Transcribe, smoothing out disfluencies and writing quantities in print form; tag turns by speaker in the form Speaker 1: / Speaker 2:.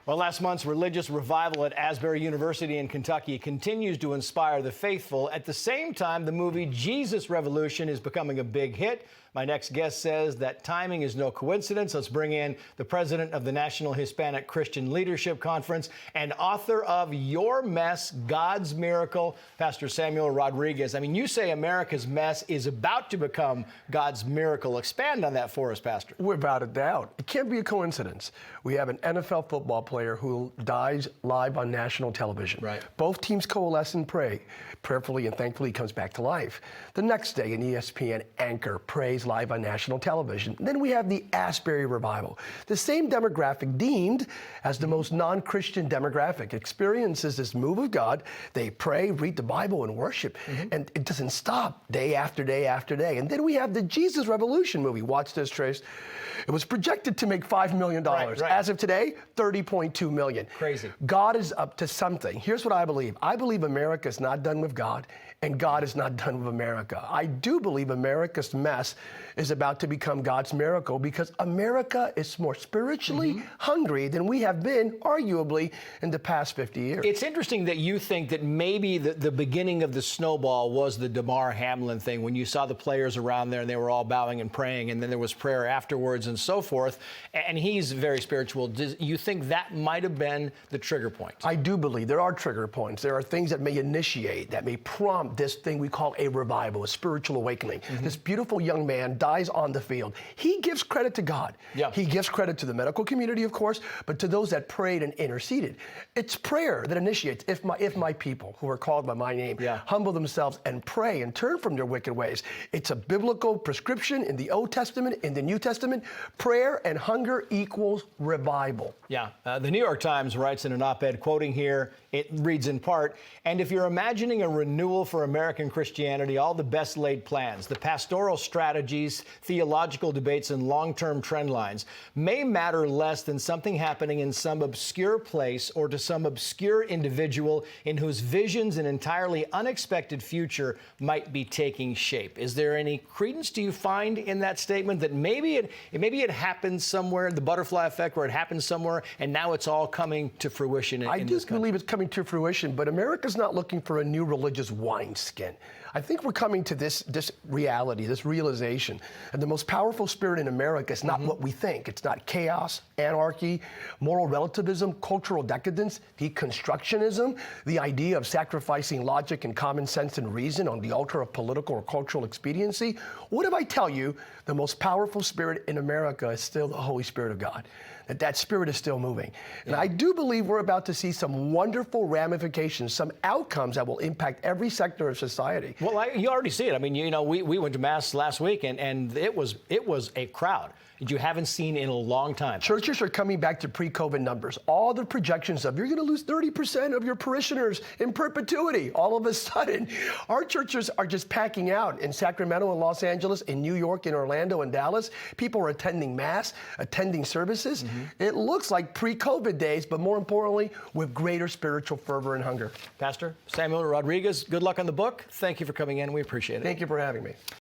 Speaker 1: Well, last month's religious revival at Asbury University in Kentucky continues to inspire the faithful. At the same time, the movie Jesus Revolution is becoming a big hit. My next guest says that timing is no coincidence. Let's bring in the president of the National Hispanic Christian Leadership Conference and author of Your Mess, God's Miracle, Pastor Samuel Rodriguez. I mean, you say America's mess is about to become God's miracle. Expand on that for us, Pastor.
Speaker 2: Without a doubt. It can't be a coincidence. We have an NFL football player who dies live on national television.
Speaker 1: Right.
Speaker 2: Both teams coalesce and pray. Prayerfully and thankfully comes back to life. The next day, an ESPN Anchor prays live on national television. Then we have the Asbury revival. The same demographic deemed as the most non-Christian demographic experiences this move of God. They pray, read the Bible, and worship. And it doesn't stop day after day after day. And then we have the Jesus Revolution movie. Watch this, Trace. It was projected to make $5 million.
Speaker 1: Right.
Speaker 2: As of today, $30.2 million.
Speaker 1: Crazy.
Speaker 2: God is up to something. Here's what I believe. I believe America is not done with God, and God is not done with America. I do believe America's mess is about to become God's miracle because America is more spiritually hungry than we have been, arguably, in the past 50 years.
Speaker 1: It's interesting that you think that maybe the beginning of the snowball was the Damar Hamlin thing, when you saw the players around there and they were all bowing and praying, and then there was prayer afterwards and so forth, and he's very spiritual. Do you think that might have been the trigger point?
Speaker 2: I do believe there are trigger points. There are things that may initiate, that may prompt this thing we call a revival, a spiritual awakening. This beautiful young man dies on the field. He gives credit to God.
Speaker 1: Yeah.
Speaker 2: He gives credit to the medical community, of course, but to those that prayed and interceded. It's prayer that initiates. If my people who are called by my name humble themselves and pray and turn from their wicked ways. It's a biblical prescription in the Old Testament, in the New Testament. Prayer and hunger equals revival.
Speaker 1: Yeah. The New York Times writes in an op-ed, quoting here, it reads in part, "And if you're imagining a renewal for American Christianity, all the best laid plans, the pastoral strategies, theological debates, and long-term trend lines may matter less than something happening in some obscure place or to some obscure individual in whose visions an entirely unexpected future might be taking shape." Is there any credence, do you find, in that statement, that maybe it happened somewhere, the butterfly effect, where it happened somewhere, and now it's all coming to fruition in this country?
Speaker 2: I do believe it's coming to fruition, but America's not looking for a new religious wineskin. I think we're coming to this reality, this realization, and the most powerful spirit in America is not what we think. It's not chaos, anarchy, moral relativism, cultural decadence, deconstructionism, the idea of sacrificing logic and common sense and reason on the altar of political or cultural expediency. What if I tell you the most powerful spirit in America is still the Holy Spirit of God? That spirit is still moving. And I do believe we're about to see some wonderful ramifications, some outcomes that will impact every sector of society.
Speaker 1: Well, you already see it. I mean, you know, we went to Mass last week, and it was a crowd that you haven't seen in a long time.
Speaker 2: Churches are coming back to pre-COVID numbers. All the projections of you're going to lose 30% of your parishioners in perpetuity. All of a sudden, our churches are just packing out in Sacramento and Los Angeles, in New York, in Orlando and Dallas. People are attending Mass, attending services. It looks like pre-COVID days, but more importantly, with greater spiritual fervor and hunger.
Speaker 1: Pastor Samuel Rodriguez, good luck on the book. Thank you for coming in. We appreciate it.
Speaker 2: Thank you for having me.